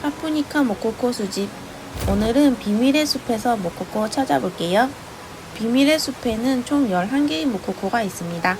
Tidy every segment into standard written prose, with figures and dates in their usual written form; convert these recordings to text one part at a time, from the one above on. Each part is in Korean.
파프니카 모코코 수집. 오늘은 비밀의 숲에서 모코코 찾아볼게요. 비밀의 숲에는 총 11개의 모코코가 있습니다.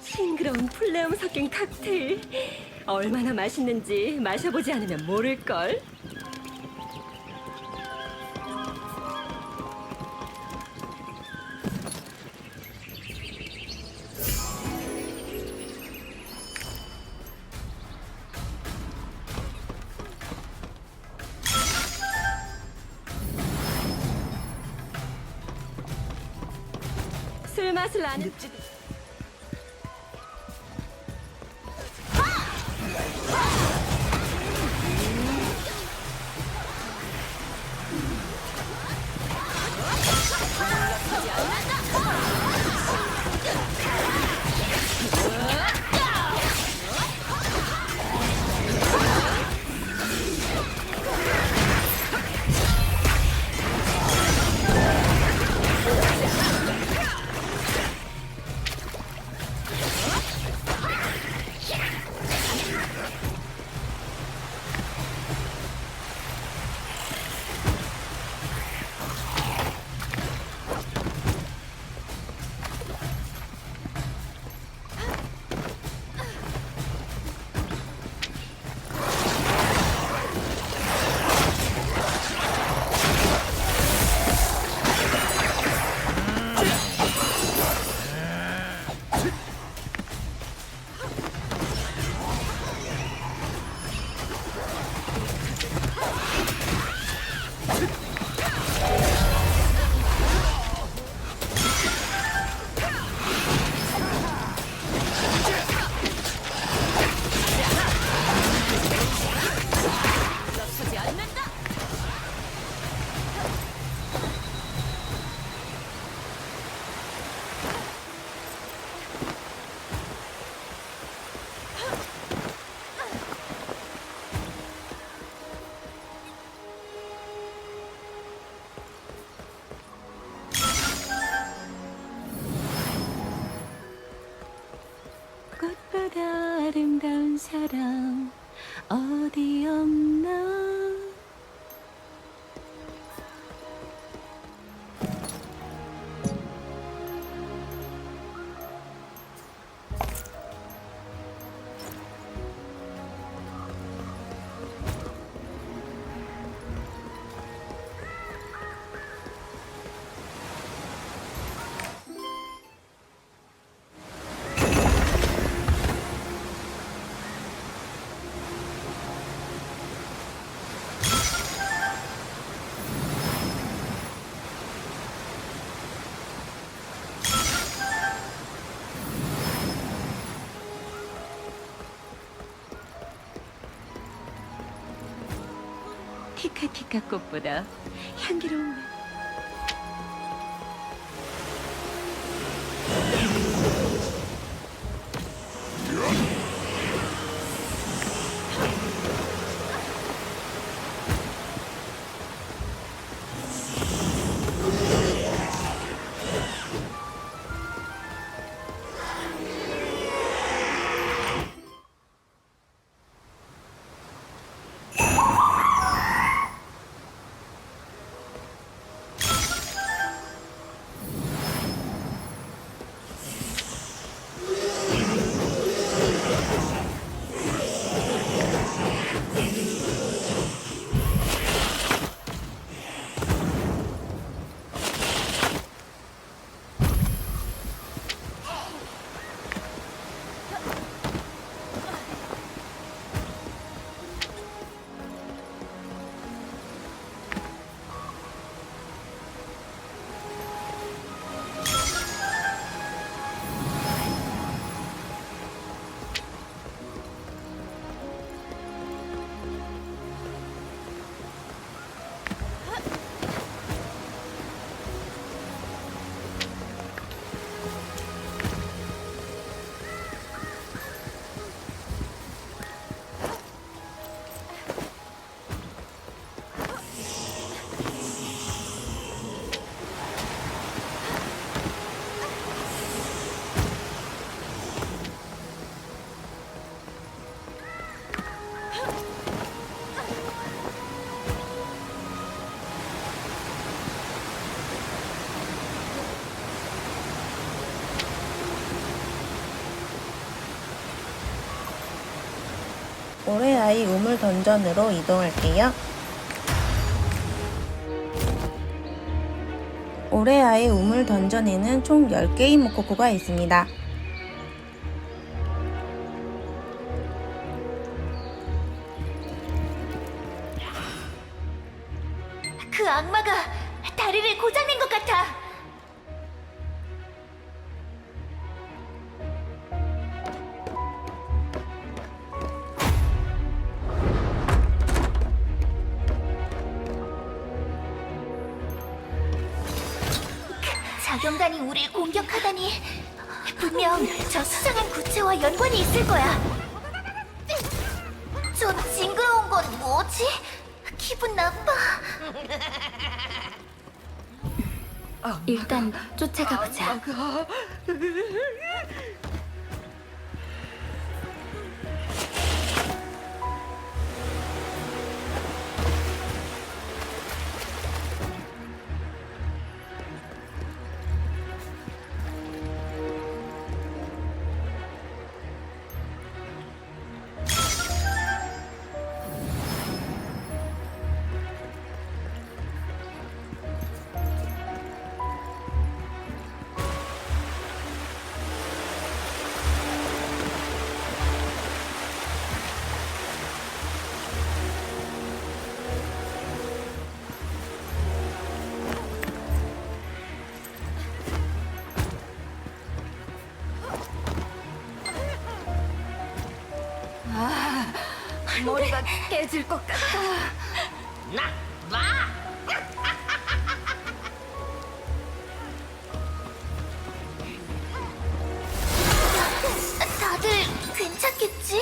싱그러운 플레움 섞인 칵테일. 얼마나 맛있는지 마셔보지 않으면 모를걸. 술 맛을 아는 꽃보다 아름다운 사람 어디 없나. 티카티카 꽃보다 향기로운 올해아이 우물 던전으로 이동할게요. 올해아이 우물 던전에는 총 10개의 모코코가 있습니다. 그 악마가 다리를 고장낸 것 같아. 자경단이 우릴 공격하다니 분명 저 수상한 구체와 연관이 있을 거야. 저 징그러운 건 뭐지? 기분 나빠. 일단 쫓아가 보자. 머리가 깨질 것 같아. 다들 괜찮겠지?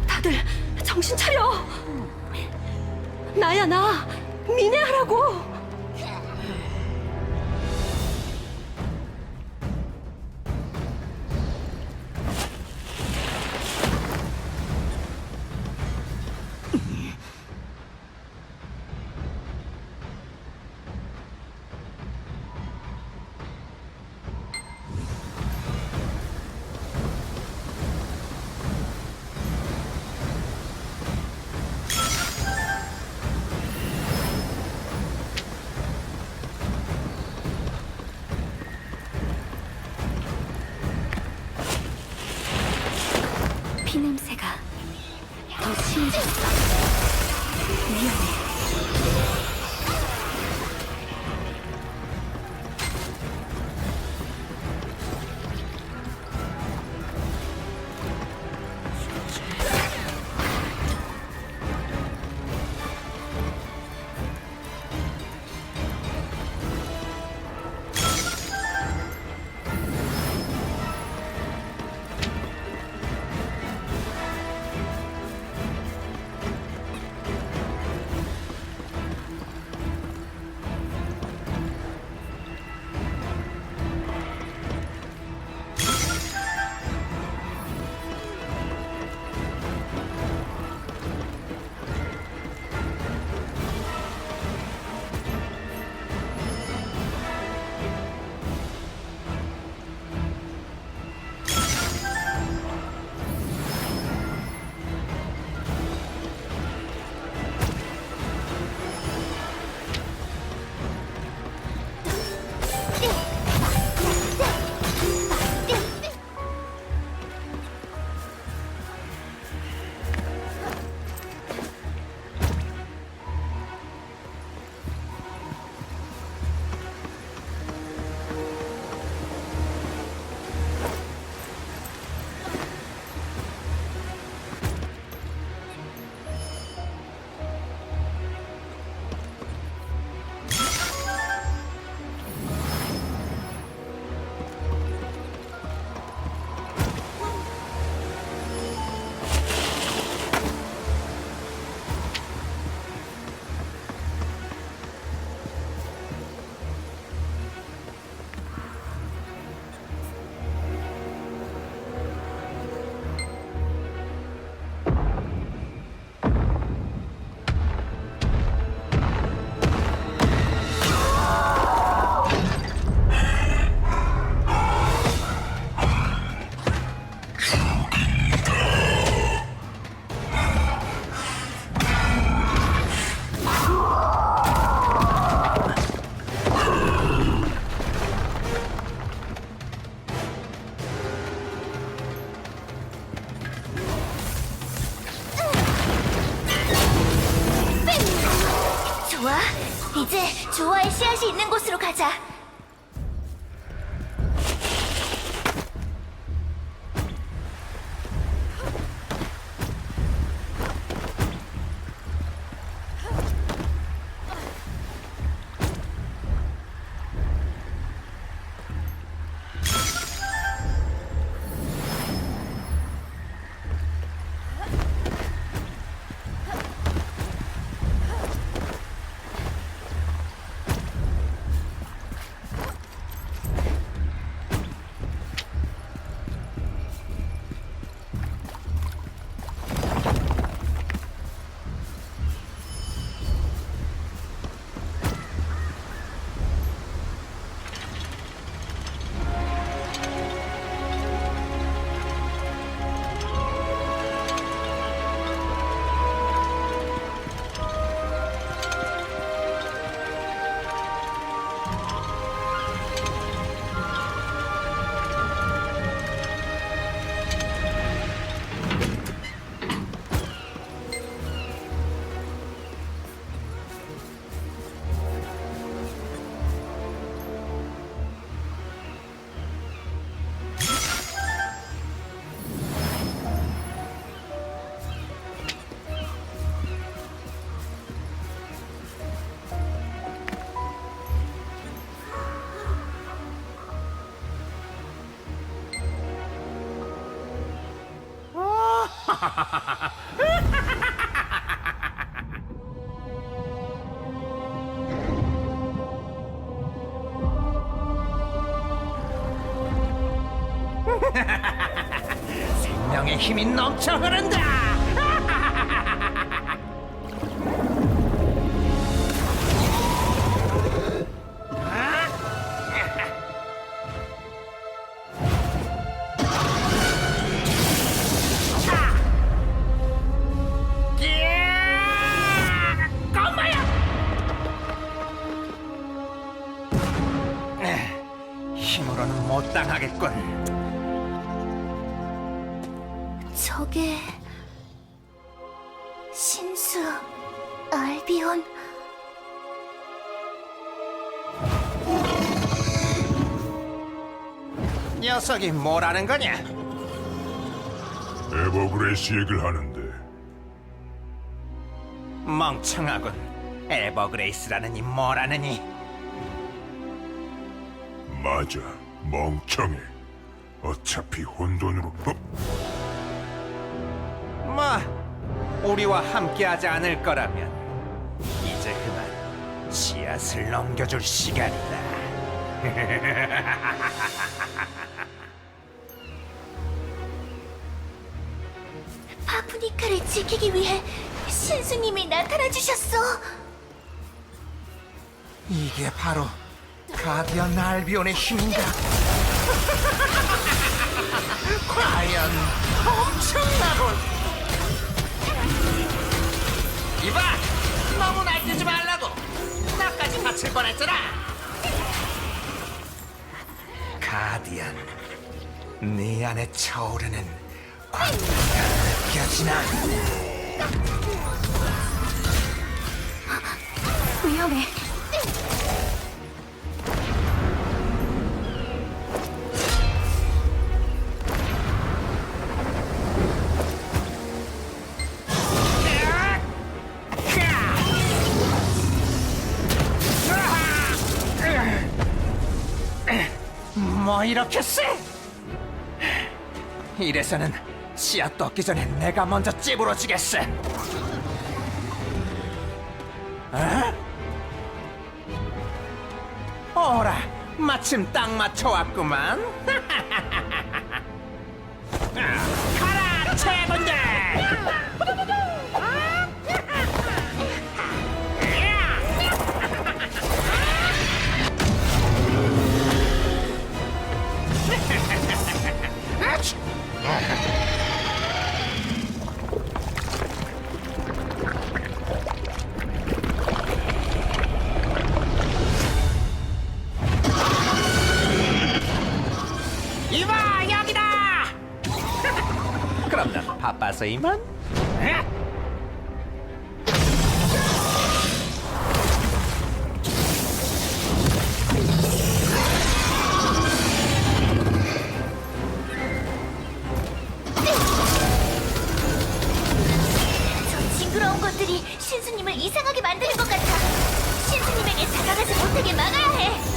다들 정신 차려. 나야 나. 미네하라고. 피냄새가 더 심해졌어. 위험해. 이제 조화의 씨앗이 있는 곳으로 가자. 생명의 힘이 넘쳐 흐른다. 힘으로는 못 당하겠군. 저게 신수 알비온. 녀석이 뭐라는 거냐? 에버그레이스 얘기를 하는데 멍청하군. 에버그레이스라느니 뭐라느니. 맞아, 멍청해. 어차피 혼돈으로 뭐 우리와 함께하지 않을 거라면 이제 그만 씨앗을 넘겨줄 시간이다. 파프니카를 지키기 위해 신수님이 나타나 주셨어. 이게 바로 가디언 알비온의 힘인가? 과연 엄청나군. 이봐, 너무 날뛰지 말라고. 나까지 다칠 뻔했잖아. 가디언, 네 안에 차오르는 광기가 느껴지나? 위험해. 뭐 이렇게 세? 이래서는 씨앗 떴기 전에 내가 먼저 찌부러지겠어. 어라, 마침 딱 맞춰왔구만. 가라, 최군들! 이봐, 여기다! 그럼 난 바빠서 이만? 녀석들이 신수님을 이상하게 만드는 것 같아. 신수님에게 다가가지 못하게 막아야 해.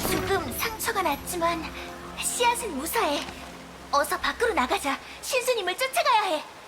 조금 상처가 났지만 씨앗은 무사해. 어서 밖으로 나가자. 신수님을 쫓아가야 해.